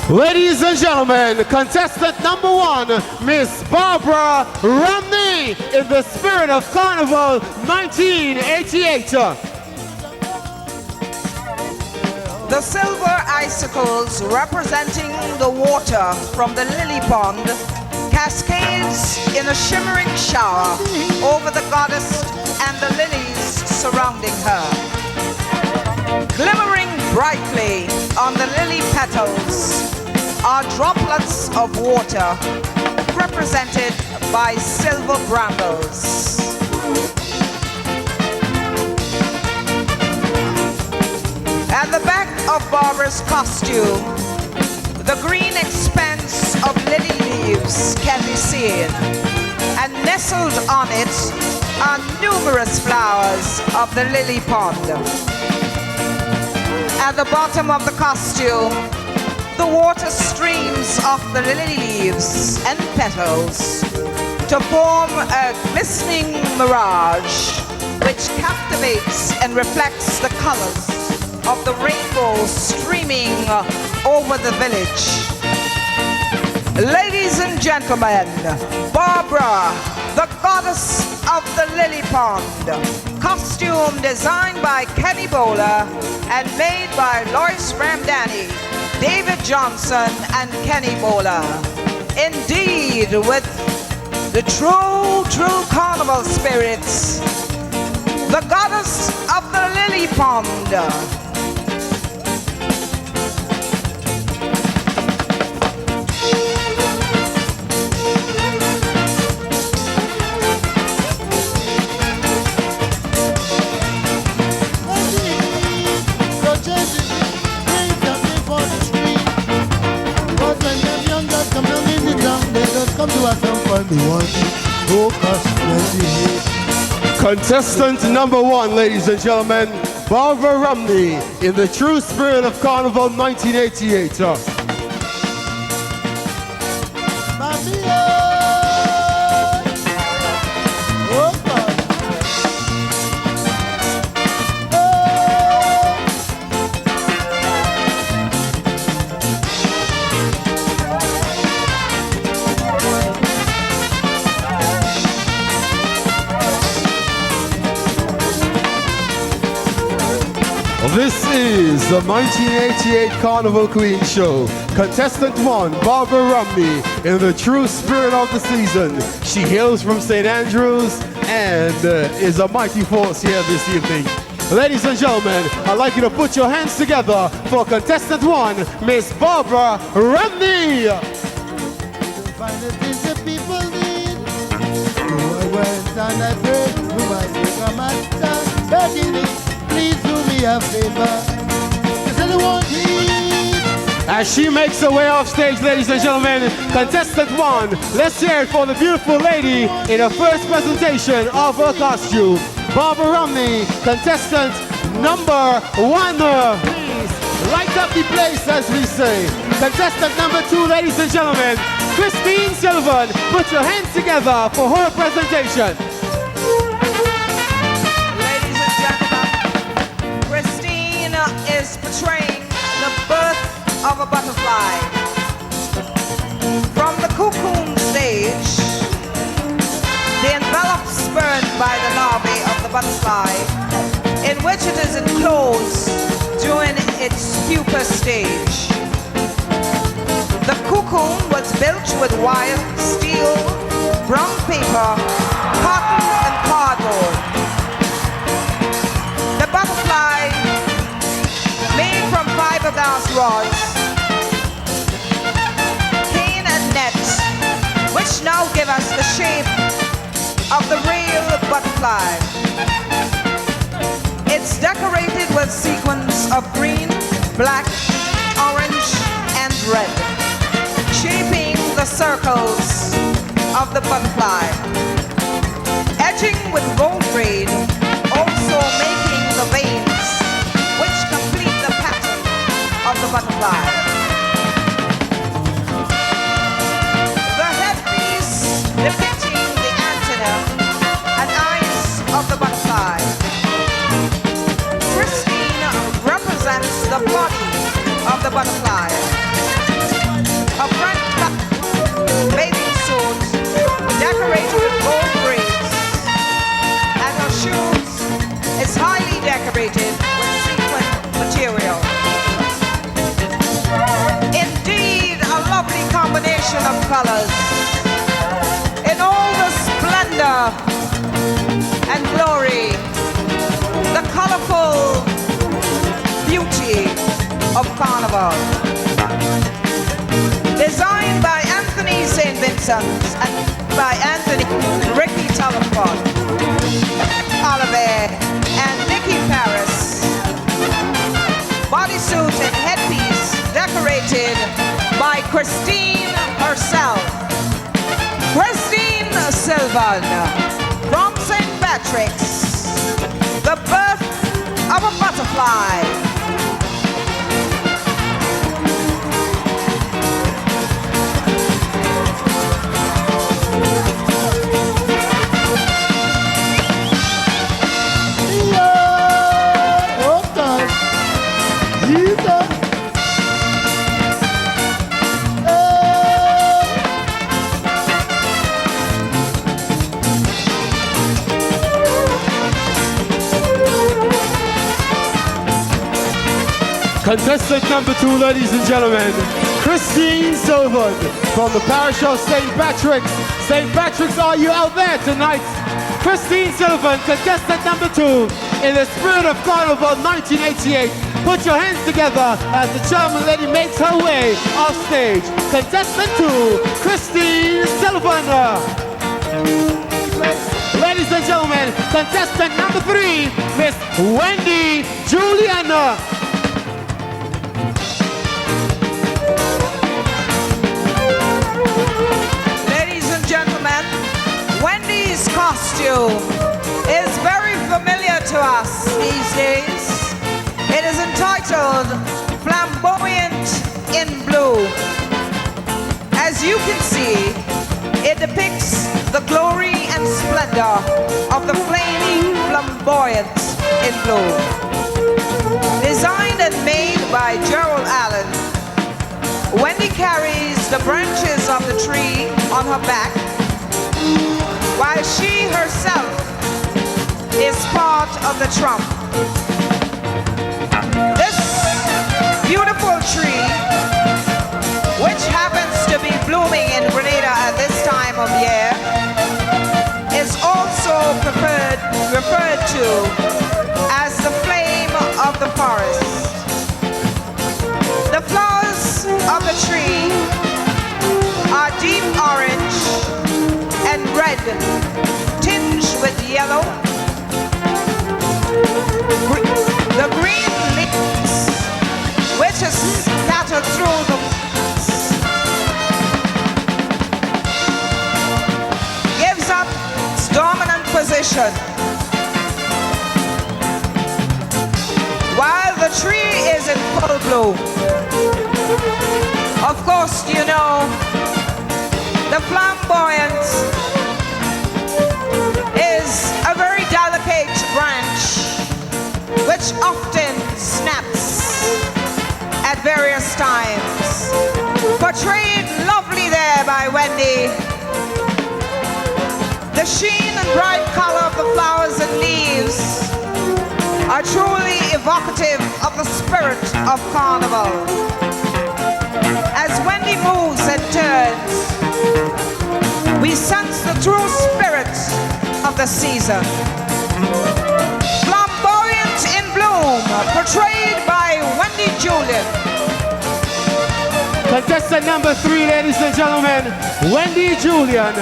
Ladies and gentlemen, contestant number 1, Miss Barbara Romney, in the spirit of Carnival 1988. The silver icicles representing the water from the lily pond cascades in a shimmering shower over the goddess and the lilies surrounding her. Glimmering brightly on the lily petals are droplets of water represented by silver brambles. At the back of Barbara's costume, the green expanse of lily leaves can be seen, and nestled on it are numerous flowers of the lily pond. At the bottom of the costume, the water streams off the lily leaves and petals to form a glistening mirage which captivates and reflects the colors of the rainbow streaming over the village. Ladies and gentlemen, Barbara, the goddess of the lily pond, costume designed by Kenny Bowler and made by Lois Ramdani, David Johnson and Kenny Bowler. Indeed, with the true carnival spirits, the goddess of the lily pond. Contestant number 1, ladies and gentlemen, Barbara Romney, in the true spirit of Carnival 1988. This is the 1988 Carnival Queen Show. Contestant 1, Barbara Romney, in the true spirit of the season. She hails from St. Andrews and is a mighty force here this evening. Ladies and gentlemen, I'd like you to put your hands together for contestant 1, Miss Barbara Romney. Please do me a favor. As she makes her way off stage, ladies and gentlemen, contestant 1, let's hear it for the beautiful lady in her first presentation of her costume, Barbara Romney, contestant number 1. Please light up the place, as we say. Contestant number 2, ladies and gentlemen, Christine Sullivan, put your hands together for her presentation. Is portraying the birth of a butterfly. From the cocoon stage, the envelope spurned by the larvae of the butterfly, in which it is enclosed during its pupa stage. The cocoon was built with wire, steel, brown paper, cotton, and cardboard. The butterfly, made from fiberglass rods, cane and net, which now give us the shape of the real butterfly. It's decorated with sequins of green, black, orange, and red, shaping the circles of the butterfly. Edging with gold braid, also making the veins which complete the pattern of the butterfly. The headpiece depicting the antenna and eyes of the butterfly. Christine represents the body of the butterfly. decorated with gold braids, and her shoes is highly decorated with sequin material. Indeed, a lovely combination of colors in all the splendor and glory, the colorful beauty of Carnival. Designed by Anthony St. Vincent and by Anthony Ricky Sullivan, Oliver and Nikki Paris. Bodysuit and headpiece decorated by Christine herself. Christine Sullivan from St. Patrick's, the birth of a butterfly. Contestant number 2, ladies and gentlemen, Christine Sullivan from the parish of St. Patrick's. St. Patrick's, are you out there tonight? Christine Sullivan, contestant number 2, in the spirit of Carnival 1988. Put your hands together as the charming lady makes her way off stage. Contestant 2, Christine Sullivan. Ladies and gentlemen, contestant number 3, Miss Wendy Juliana. Wendy's costume is very familiar to us these days. It is entitled Flamboyant in Blue. As you can see, it depicts the glory and splendor of the flaming flamboyant in blue. Designed and made by Gerald Allen, Wendy carries the branches of the tree on her back, while she herself is part of the trunk. This beautiful tree, which happens to be blooming in Grenada at this time of year, is also referred to as the flame of the forest. The flowers of the tree are deep orange and red, tinged with yellow. The green leaves, which is scattered through the gives up its dominant position, while the tree is in full bloom. Of course, you know, the flamboyant is a very delicate branch which often snaps at various times. Portrayed lovely there by Wendy. The sheen and bright color of the flowers and leaves are truly evocative of the spirit of Carnival. As Wendy moves and turns, we sense the true spirit of the season. Flamboyant in bloom, portrayed by Wendy Julian. Contestant number 3, ladies and gentlemen, Wendy Julian,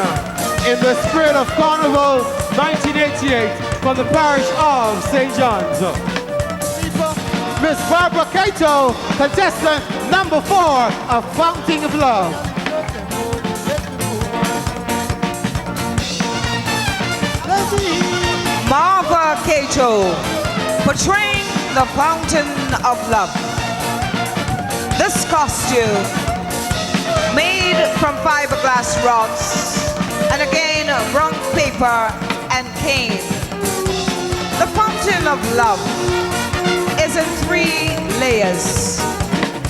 in the spirit of Carnival 1988 from the parish of St. John's. Miss Barbara Cato, contestant number 4, A Fountain of Love. Marva Cato, portraying the Fountain of Love. This costume, made from fiberglass rods, and again brown paper and cane. The Fountain of Love is in 3 layers.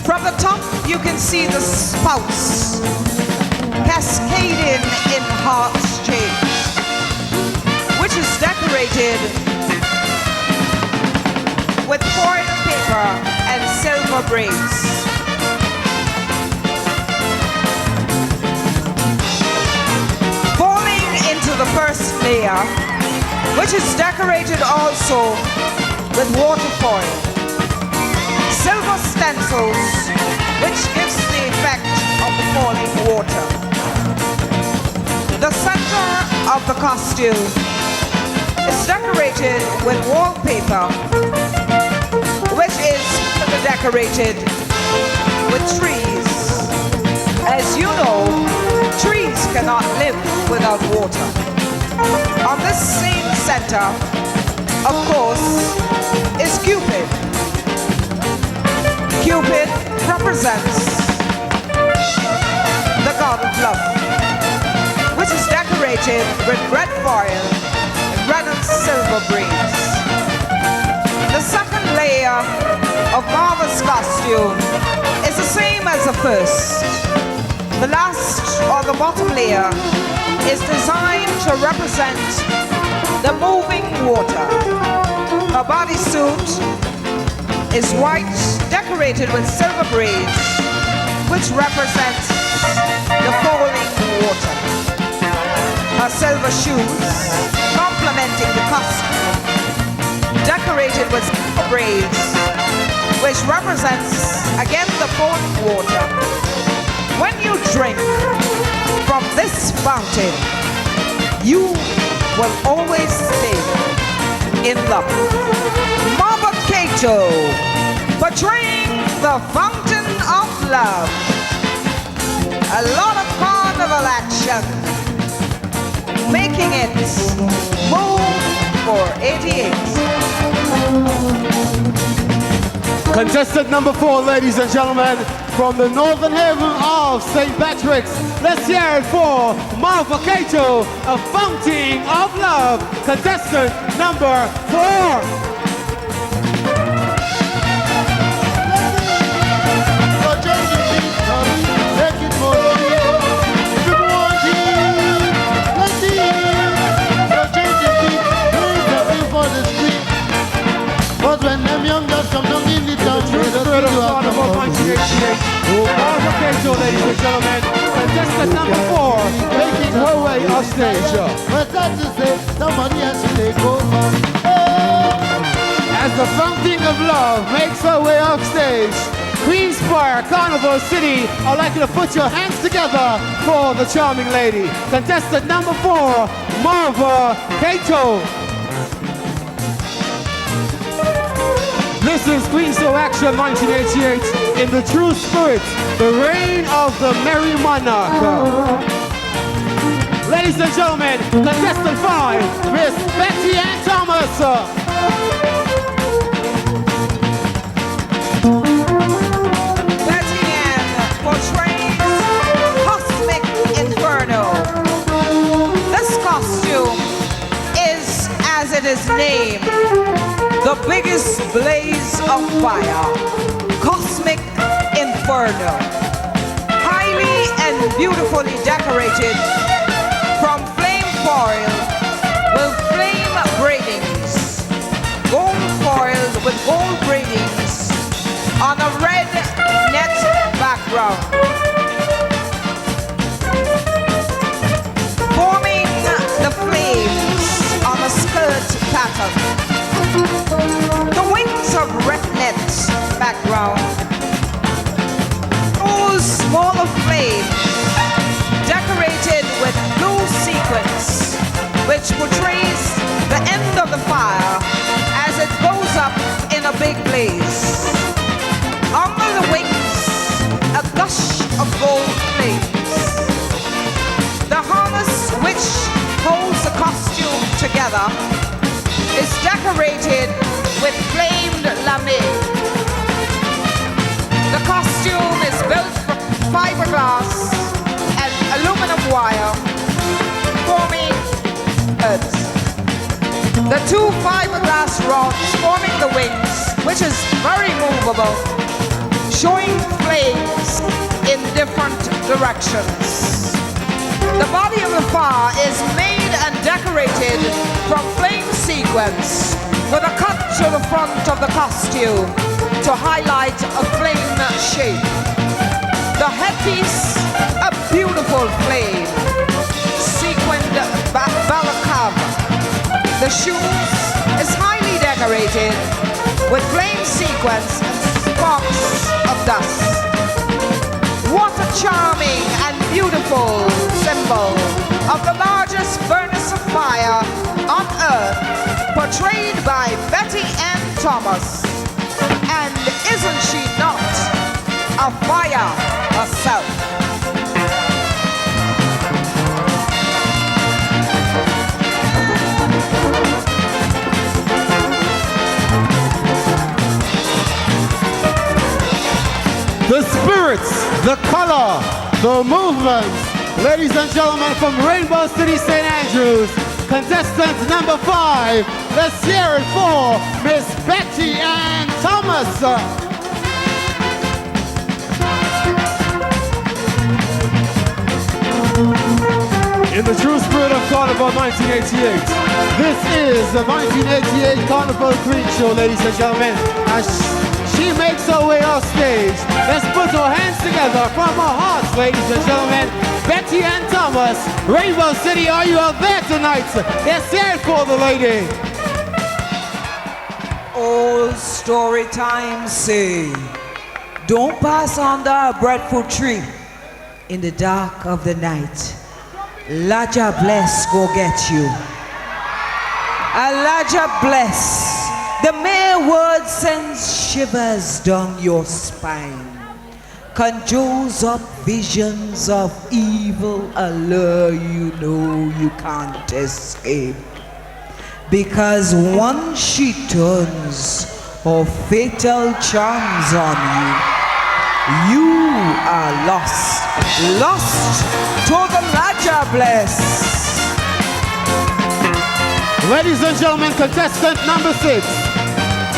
From the top, you can see the spouts cascading in heart's joy. decorated with foil paper and silver braids. Falling into the first layer, which is decorated also with water foil, silver stencils, which gives the effect of the falling water. The center of the costume is decorated with wallpaper, which is decorated with trees. As you know, trees cannot live without water. On this same center, of course, is Cupid. Cupid represents the god of love, which is decorated with red foil and red and silver braids. The second layer of Marva's costume is the same as the first. The last or the bottom layer is designed to represent the moving water. Her bodysuit is white, decorated with silver braids, which represents the falling water. Her silver shoes, complementing the costume, decorated with silver braids, which represents again the falling water. When you drink from this fountain, you will always stay in love. Marva Cato, portraying the fountain of love. A lot of carnival action, making it move for 88. Contestant number 4, ladies and gentlemen, from the northern haven of St. Patrick's, let's hear it for Marva Cato, a fountain of love. Contestant number 4. But when them young girls come down in the town, True spirit of Carnival 1988. Marva Cato, ladies and gentlemen, contestant number 4, making her way off stage. but that's to say, somebody has to take over. As the fountain of love makes her way off stage, Queenspire, Carnival City, I'd like you to put your hands together for the charming lady. Contestant number 4, Marva Cato. This is Queen Show Action 1988 in the true spirit, the reign of the Merry Monarch. Ladies and gentlemen, contestant 5, Miss Betty Ann Thomas. Betty Ann portrays Cosmic Inferno. This costume is, as it is named, the biggest blaze of fire, Cosmic Inferno. Highly and beautifully decorated from flame foil with flame braidings, gold foil with gold braidings on a red net background. Forming the flames on a skirt pattern. The wings of red net background. Those smaller flames decorated with blue sequins, which portrays the end of the fire as it goes up in a big blaze. Under the wings, a gush of gold flames. The harness which holds the costume together is decorated with flamed lame. The costume is built from fiberglass and aluminum wire, forming earth. The 2 fiberglass rods forming the wings, which is very movable, showing flames in different directions. The body of the fire is made and decorated from flame sequence with a cut to the front of the costume to highlight a flame shape. The headpiece, a beautiful flame, sequined balaclava. The shoes is highly decorated with flame sequence and sparks of dust. What a charming and beautiful symbol of the largest furnace of fire on earth, portrayed by Betty Ann Thomas. And isn't she not a fire herself? The spirits, the color, the movement. Ladies and gentlemen, from Rainbow City, St. Andrews, contestant number 5, let's hear it for Miss Betty Ann Thomas. In the true spirit of Carnival 1988, this is the 1988 Carnival Queen Show, ladies and gentlemen. As she makes her way off stage, let's put our hands together from our hearts, ladies and gentlemen. Betty Ann Thomas, Rainbow City, are you out there tonight? Let's hear it for the lady. Old story time say, don't pass under a breadfruit tree in the dark of the night. Elijah bless go get you. Elijah bless. The mere word sends shivers down your spine, conjures up visions of evil, allure you know you can't escape. Because once she turns her fatal charms on you, you are lost, lost to the Elijah bless. Ladies and gentlemen, contestant number 6,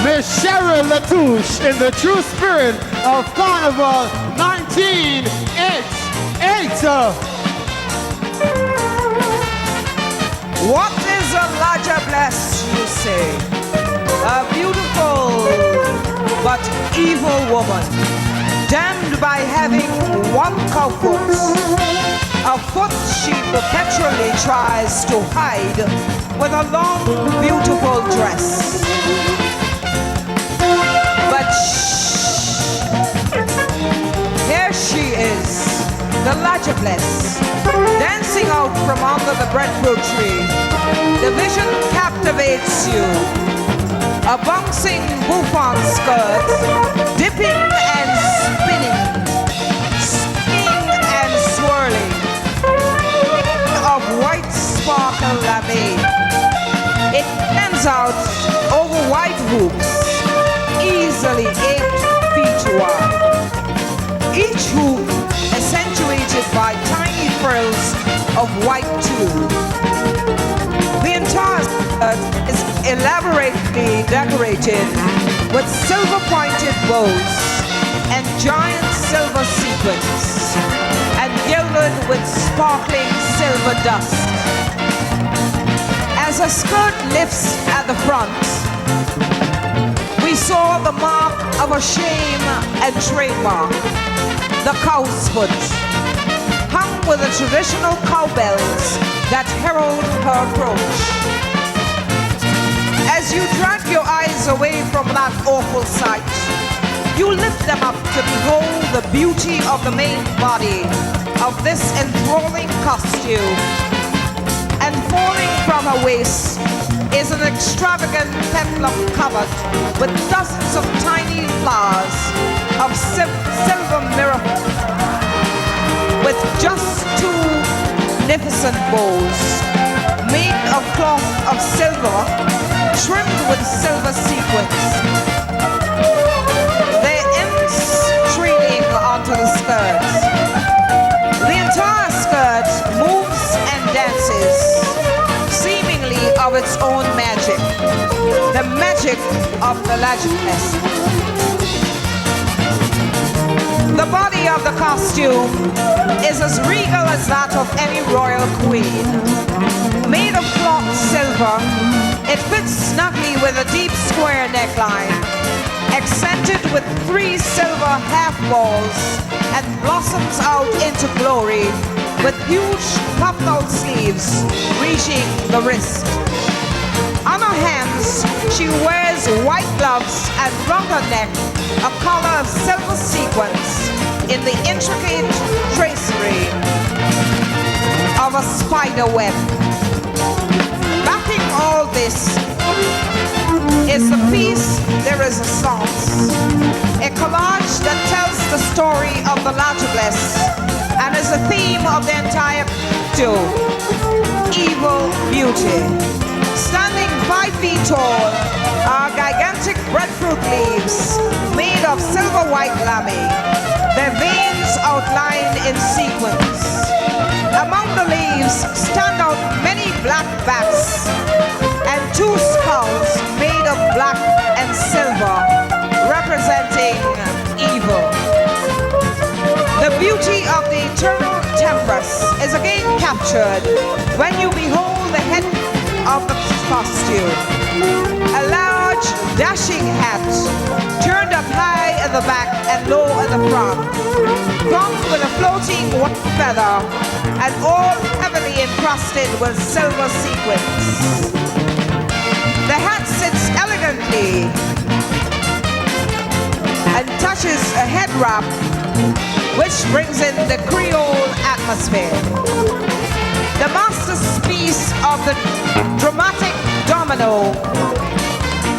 Miss Sharon Latouche, in the true spirit of Carnival 1988. What is Elijah bless, you say? A beautiful but evil woman, damned by having one cow foot, a foot she perpetually tries to hide with a long, beautiful dress. But here she is, the Elijah bless, dancing out from under the breadfruit tree. The vision captivates you. A bouncing bouffant skirt, dipping and spinning, spinning and swirling, of white sparkle lame. It bends out over white hoops, easily 8 feet wide. Each hoop accentuated by tiny frills of white tulle. The entire skirt is elaborately decorated with silver-pointed bows and giant silver sequins, and gilded with sparkling silver dust. As a skirt lifts at the front, we saw the mark of a shame and trademark, the cow's foot, hung with the traditional cowbells that herald her approach. As you drag your eyes away from that awful sight, you lift them up to behold the beauty of the main body of this enthralling costume. And falling from her waist is an extravagant peplum covered with dozens of tiny flowers of silver mirror, with just 2 magnificent bows made of cloth of silver, trimmed with silver sequins. Their ends trailing onto the skirts. The entire skirt moves and dances, seemingly of its own magic, the magic of the Latouche. The body of the costume is as regal as that of any royal queen. Made of cloth silver, it fits snugly with a deep square neckline, accented with 3 silver half balls, and blossoms out into glory with huge puffed out sleeves reaching the wrist. On her hands, she wears white gloves, and round her neck, a collar of silver sequins in the intricate tracery of a spider web. Backing all this is the piece de resistance, a collage that tells the story of the Latouche and is the theme of the entire tour, evil beauty. Standing 5 feet tall are gigantic breadfruit leaves made of silver white lamy, their veins outlined in sequins. Among the leaves stand out many black bats and 2 skulls made of black and silver, representing evil. The beauty of the eternal Temperance is again captured when you behold the head of the costume. A large, dashing hat, turned up high at the back and low at the front, comes with a floating white feather, and all heavily encrusted with silver sequins. The hat sits elegantly and touches a head wrap, which brings in the Creole atmosphere. The masterpiece of the dramatic domino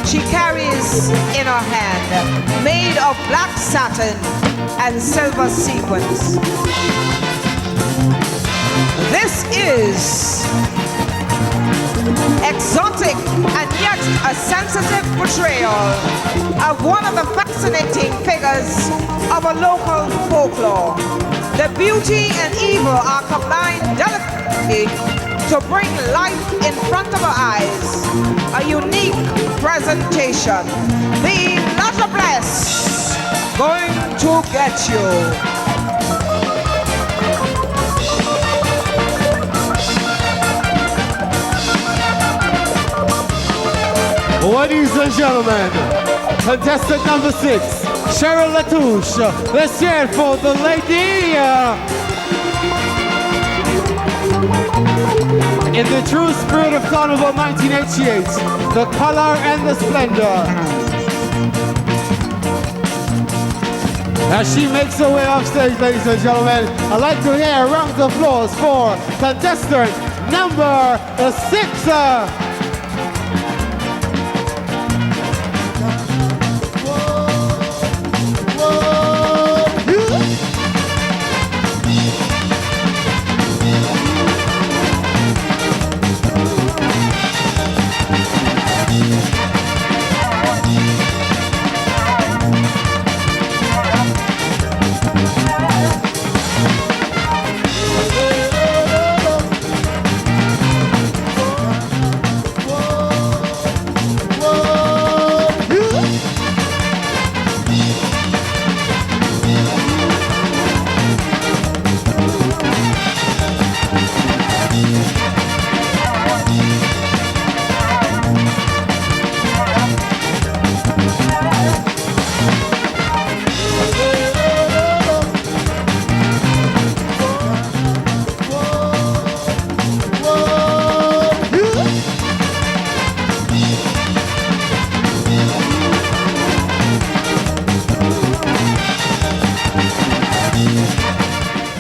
she carries in her hand, made of black satin and silver sequins. This is exotic and yet a sensitive portrayal of one of the fascinating figures of a local folklore. The beauty and evil are combined delicately to bring life in front of our eyes. A unique presentation. The Latouche going to get you. Ladies and gentlemen, contestant number 6, Sharon Latouche. Let's hear it for the lady. In the true spirit of Carnival 1988, the color and the splendor. As she makes her way off stage, ladies and gentlemen, I'd like to hear a round of applause for contestant number 6.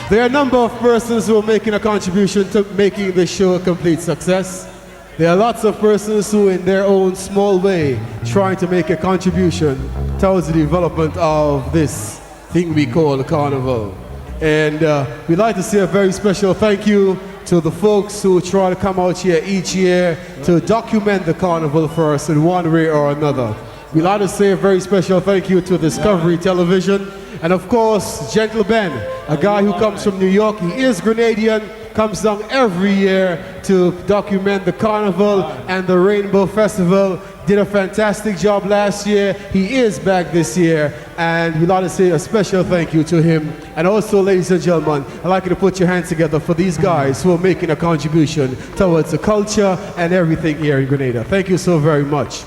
There are a number of persons who are making a contribution to making the show a complete success. There are lots of persons who, in their own small way, trying to make a contribution towards the development of this thing we call the carnival. And we'd like to say a very special thank you to the folks who try to come out here each year to document the carnival for us in one way or another. We'd like to say a very special thank you to Discovery Television, and of course, Gentle Ben, a guy who comes from New York. He is Grenadian, comes down every year to document the carnival and the Rainbow Festival. did a fantastic job last year. He is back this year, and we'd like to say a special thank you to him. And also, ladies and gentlemen, I'd like you to put your hands together for these guys who are making a contribution towards the culture and everything here in Grenada. Thank you so very much.